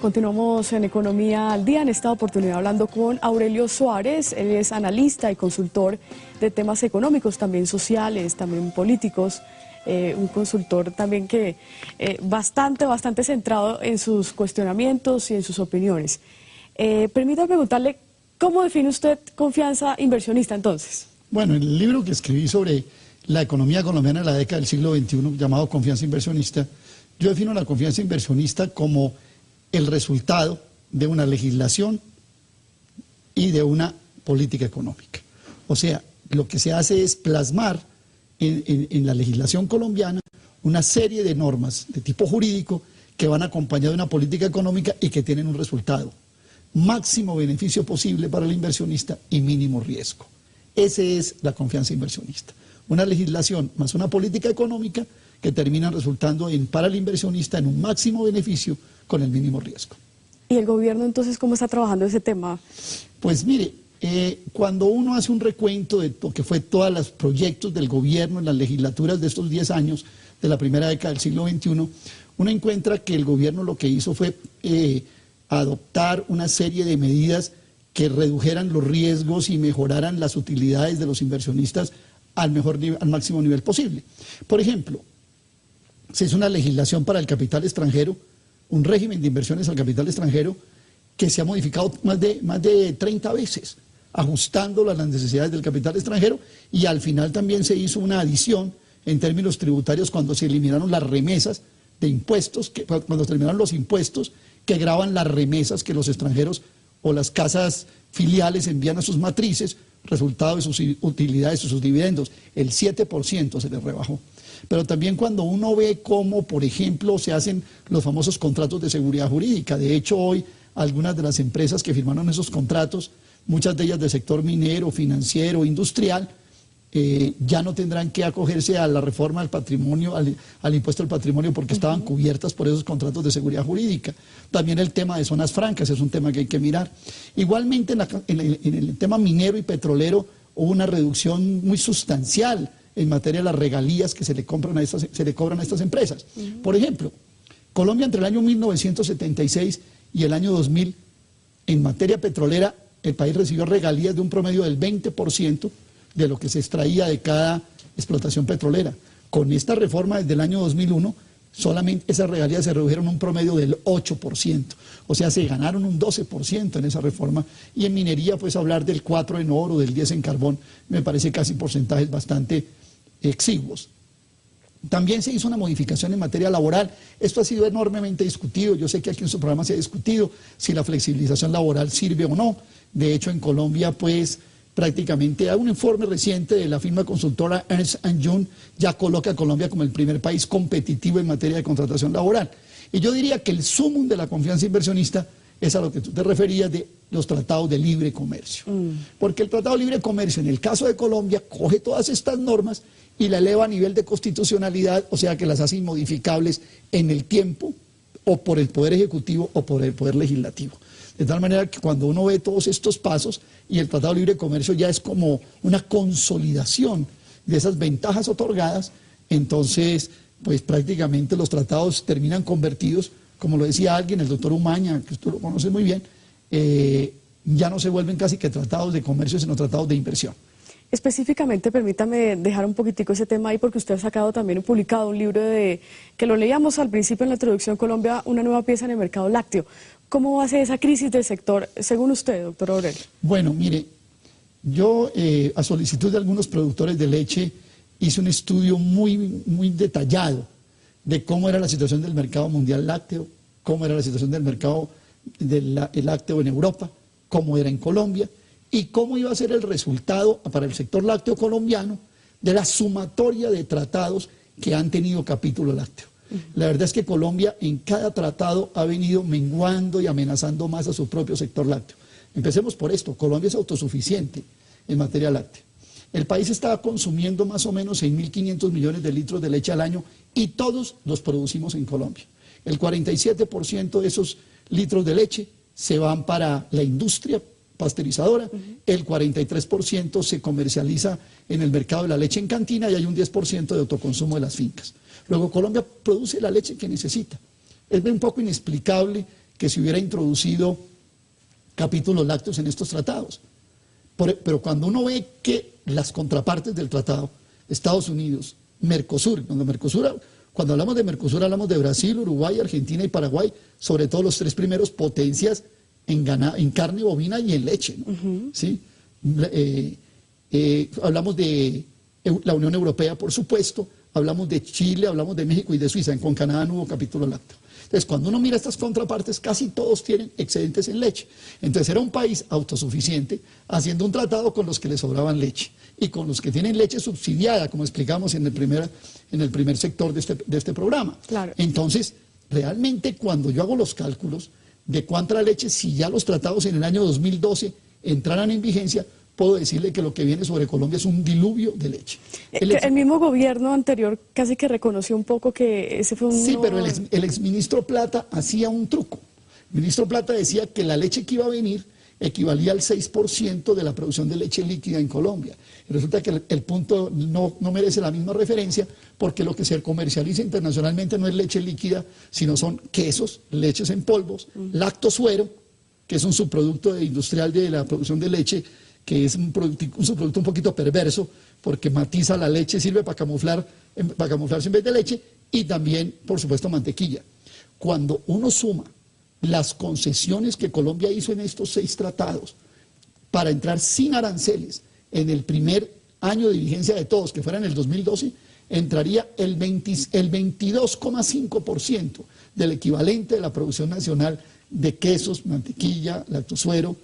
Continuamos en Economía al Día, en esta oportunidad hablando con Aurelio Suárez. Él es analista y consultor de temas económicos, también sociales, también políticos, un consultor también que bastante centrado en sus cuestionamientos y en sus opiniones. Permítame preguntarle, ¿cómo define usted confianza inversionista entonces? Bueno, en el libro que escribí sobre la economía colombiana en la década del siglo XXI, llamado Confianza Inversionista, yo defino la confianza inversionista como el resultado de una legislación y de una política económica. O sea, lo que se hace es plasmar en la legislación colombiana una serie de normas de tipo jurídico que van acompañadas de una política económica y que tienen un resultado: máximo beneficio posible para el inversionista y mínimo riesgo. Esa es la confianza inversionista. Una legislación más una política económica que terminan resultando para el inversionista en un máximo beneficio con el mínimo riesgo. ¿Y el gobierno entonces cómo está trabajando ese tema? Pues mire, cuando uno hace un recuento de lo que fue todos los proyectos del gobierno en las legislaturas de estos 10 años, de la primera década del siglo XXI, uno encuentra que el gobierno lo que hizo fue adoptar una serie de medidas que redujeran los riesgos y mejoraran las utilidades de los inversionistas al máximo nivel posible. Por ejemplo, se hizo una legislación para el capital extranjero, un régimen de inversiones al capital extranjero que se ha modificado más de 30 veces, ajustándolo a las necesidades del capital extranjero, y al final también se hizo una adición en términos tributarios cuando se eliminaron las remesas de impuestos, cuando se eliminaron los impuestos que gravan las remesas que los extranjeros o las casas filiales envían a sus matrices, resultado de sus utilidades o sus dividendos. El 7% se les rebajó. Pero también cuando uno ve cómo, por ejemplo, se hacen los famosos contratos de seguridad jurídica. De hecho, hoy algunas de las empresas que firmaron esos contratos, muchas de ellas del sector minero, financiero, industrial, ya no tendrán que acogerse a la reforma del patrimonio, al impuesto al patrimonio, porque estaban cubiertas por esos contratos de seguridad jurídica. También el tema de zonas francas es un tema que hay que mirar. Igualmente en el tema minero y petrolero hubo una reducción muy sustancial en materia de las regalías que se le cobran a estas empresas. Por ejemplo, Colombia entre el año 1976 y el año 2000, en materia petrolera, el país recibió regalías de un promedio del 20% de lo que se extraía de cada explotación petrolera. Con esta reforma desde el año 2001, solamente esas regalías se redujeron un promedio del 8%. O sea, se ganaron un 12% en esa reforma. Y en minería, pues hablar del 4 en oro, del 10 en carbón, me parece casi porcentajes bastante exiguos. También se hizo una modificación en materia laboral. Esto ha sido enormemente discutido. Yo sé que aquí en su programa se ha discutido si la flexibilización laboral sirve o no. De hecho, en Colombia, pues prácticamente hay un informe reciente de la firma consultora Ernst & Young ya coloca a Colombia como el primer país competitivo en materia de contratación laboral. Y yo diría que el sumum de la confianza inversionista es a lo que tú te referías de los tratados de libre comercio. Porque el tratado de libre comercio, en el caso de Colombia, coge todas estas normas y la eleva a nivel de constitucionalidad, o sea que las hace inmodificables en el tiempo, o por el Poder Ejecutivo o por el Poder Legislativo. De tal manera que cuando uno ve todos estos pasos, y el Tratado de Libre Comercio ya es como una consolidación de esas ventajas otorgadas, entonces pues prácticamente los tratados terminan convertidos, como lo decía alguien, el doctor Umaña, que tú lo conoces muy bien, ya no se vuelven casi que tratados de comercio, sino tratados de inversión. Específicamente, permítame dejar un poquitico ese tema ahí, porque usted ha sacado también y publicado un libro que lo leíamos al principio en la introducción, Colombia, una nueva pieza en el mercado lácteo. ¿Cómo va a ser esa crisis del sector, según usted, doctor Aurelio? Bueno, mire, yo a solicitud de algunos productores de leche hice un estudio muy detallado de cómo era la situación del mercado mundial lácteo, cómo era la situación del mercado del lácteo en Europa, cómo era en Colombia, y cómo iba a ser el resultado para el sector lácteo colombiano de la sumatoria de tratados que han tenido capítulo lácteo. La verdad es que Colombia en cada tratado ha venido menguando y amenazando más a su propio sector lácteo. Empecemos por esto: Colombia es autosuficiente en materia láctea. El país está consumiendo más o menos 6.500 millones de litros de leche al año y todos los producimos en Colombia. El 47% de esos litros de leche se van para la industria pasteurizadora, el 43% se comercializa en el mercado de la leche en cantina y hay un 10% de autoconsumo de las fincas. Luego Colombia produce la leche que necesita. Es un poco inexplicable que se hubiera introducido capítulos lácteos en estos tratados. Pero cuando uno ve que las contrapartes del tratado, Estados Unidos, Mercosur, cuando hablamos de Mercosur hablamos de Brasil, Uruguay, Argentina y Paraguay, sobre todo los tres primeros potencias en carne bovina y en leche, ¿no? ¿Sí? Hablamos de la Unión Europea, por supuesto, hablamos de Chile, hablamos de México y de Suiza. Con Canadá no hubo capítulo lácteo. Entonces, cuando uno mira estas contrapartes, casi todos tienen excedentes en leche. Entonces, era un país autosuficiente haciendo un tratado con los que le sobraban leche y con los que tienen leche subsidiada, como explicamos en el primer sector de este programa. Claro. Entonces, realmente, cuando yo hago los cálculos de cuánta leche, si ya los tratados en el año 2012 entraran en vigencia, puedo decirle que lo que viene sobre Colombia es un diluvio de leche. El mismo gobierno anterior casi que reconoció un poco que ese fue un... Sí, pero el exministro Plata hacía un truco. El ministro Plata decía que la leche que iba a venir equivalía al 6% de la producción de leche líquida en Colombia. Y resulta que el punto no merece la misma referencia, porque lo que se comercializa internacionalmente no es leche líquida, sino son quesos, leches en polvos, lactosuero, que es un subproducto industrial de la producción de leche, que es un subproducto un poquito perverso, porque matiza la leche, sirve para camuflarse en vez de leche, y también, por supuesto, mantequilla. Cuando uno suma las concesiones que Colombia hizo en estos 6 tratados para entrar sin aranceles en el primer año de vigencia de todos, que fuera en el 2012, entraría el 22,5% del equivalente de la producción nacional de quesos, mantequilla, lactosuero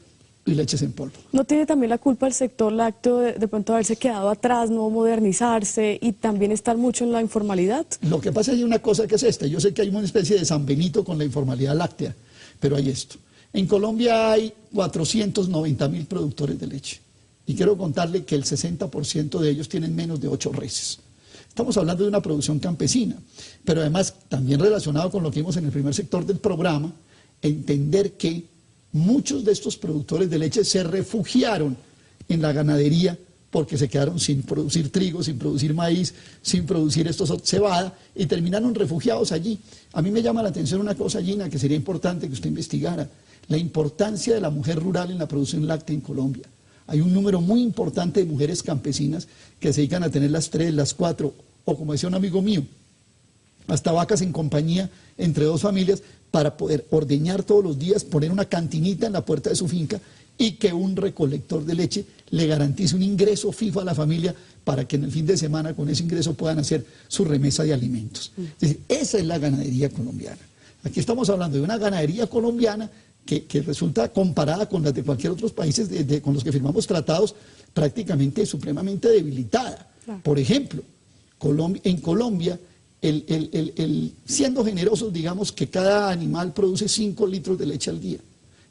y leches en polvo. ¿No tiene también la culpa el sector lácteo de pronto haberse quedado atrás, no modernizarse y también estar mucho en la informalidad? Lo que pasa es que hay una cosa que es esta. Yo sé que hay una especie de San Benito con la informalidad láctea, pero hay esto. En Colombia hay 490.000 productores de leche y quiero contarle que el 60% de ellos tienen menos de 8 reses. Estamos hablando de una producción campesina, pero además también relacionado con lo que vimos en el primer sector del programa, entender que muchos de estos productores de leche se refugiaron en la ganadería porque se quedaron sin producir trigo, sin producir maíz, sin producir cebada y terminaron refugiados allí. A mí me llama la atención una cosa, Gina, que sería importante que usted investigara: la importancia de la mujer rural en la producción láctea en Colombia. Hay un número muy importante de mujeres campesinas que se dedican a tener las 3, las 4, o como decía un amigo mío, hasta vacas en compañía entre 2 familias, para poder ordeñar todos los días, poner una cantinita en la puerta de su finca y que un recolector de leche le garantice un ingreso fijo a la familia para que en el fin de semana con ese ingreso puedan hacer su remesa de alimentos. Es decir, esa es la ganadería colombiana. Aquí estamos hablando de una ganadería colombiana que resulta, comparada con las de cualquier otro país con los que firmamos tratados, prácticamente supremamente debilitada. Claro. Por ejemplo, en Colombia, siendo generosos, digamos que cada animal produce 5 litros de leche al día.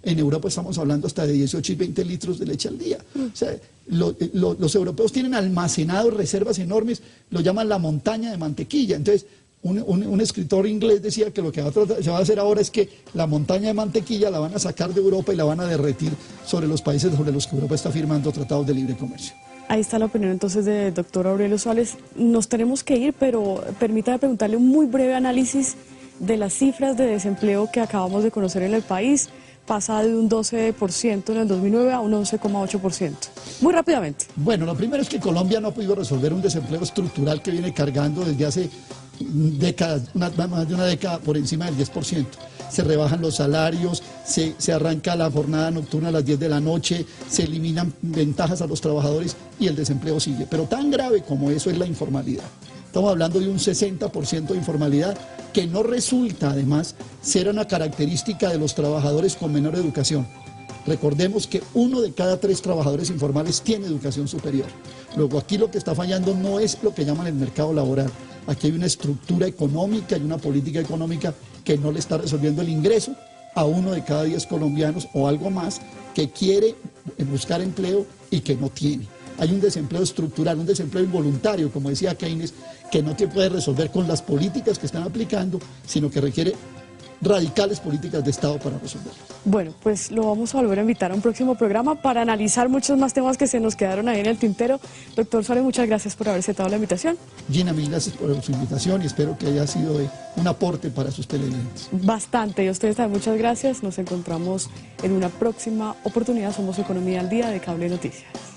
En Europa estamos hablando hasta de 18 y 20 litros de leche al día. O sea, los europeos tienen almacenados reservas enormes, lo llaman la montaña de mantequilla. Entonces, un escritor inglés decía que lo que se va a hacer ahora es que la montaña de mantequilla la van a sacar de Europa y la van a derretir sobre los países sobre los que Europa está firmando tratados de libre comercio. Ahí está la opinión entonces del doctor Aurelio Suárez. Nos tenemos que ir, pero permítame preguntarle un muy breve análisis de las cifras de desempleo que acabamos de conocer en el país. Pasa de un 12% en el 2009 a un 11,8%. Muy rápidamente. Bueno, lo primero es que Colombia no ha podido resolver un desempleo estructural que viene cargando desde hace décadas, más de una década, por encima del 10%. Se rebajan los salarios, se arranca la jornada nocturna a las 10 de la noche, se eliminan ventajas a los trabajadores y el desempleo sigue. Pero tan grave como eso es la informalidad. Estamos hablando de un 60% de informalidad que no resulta, además, ser una característica de los trabajadores con menor educación. Recordemos que 1 de cada 3 trabajadores informales tiene educación superior. Luego, aquí lo que está fallando no es lo que llaman el mercado laboral. Aquí hay una estructura económica y una política económica que no le está resolviendo el ingreso a 1 de cada 10 colombianos o algo más que quiere buscar empleo y que no tiene. Hay un desempleo estructural, un desempleo involuntario, como decía Keynes, que no te puede resolver con las políticas que están aplicando, sino que requiere radicales políticas de Estado para resolverlo. Bueno, pues lo vamos a volver a invitar a un próximo programa para analizar muchos más temas que se nos quedaron ahí en el tintero. Doctor Suárez, muchas gracias por haber aceptado la invitación. Gina, mil gracias por su invitación y espero que haya sido un aporte para sus televidentes. Bastante, y a ustedes también muchas gracias. Nos encontramos en una próxima oportunidad. Somos Economía al Día de Cable Noticias.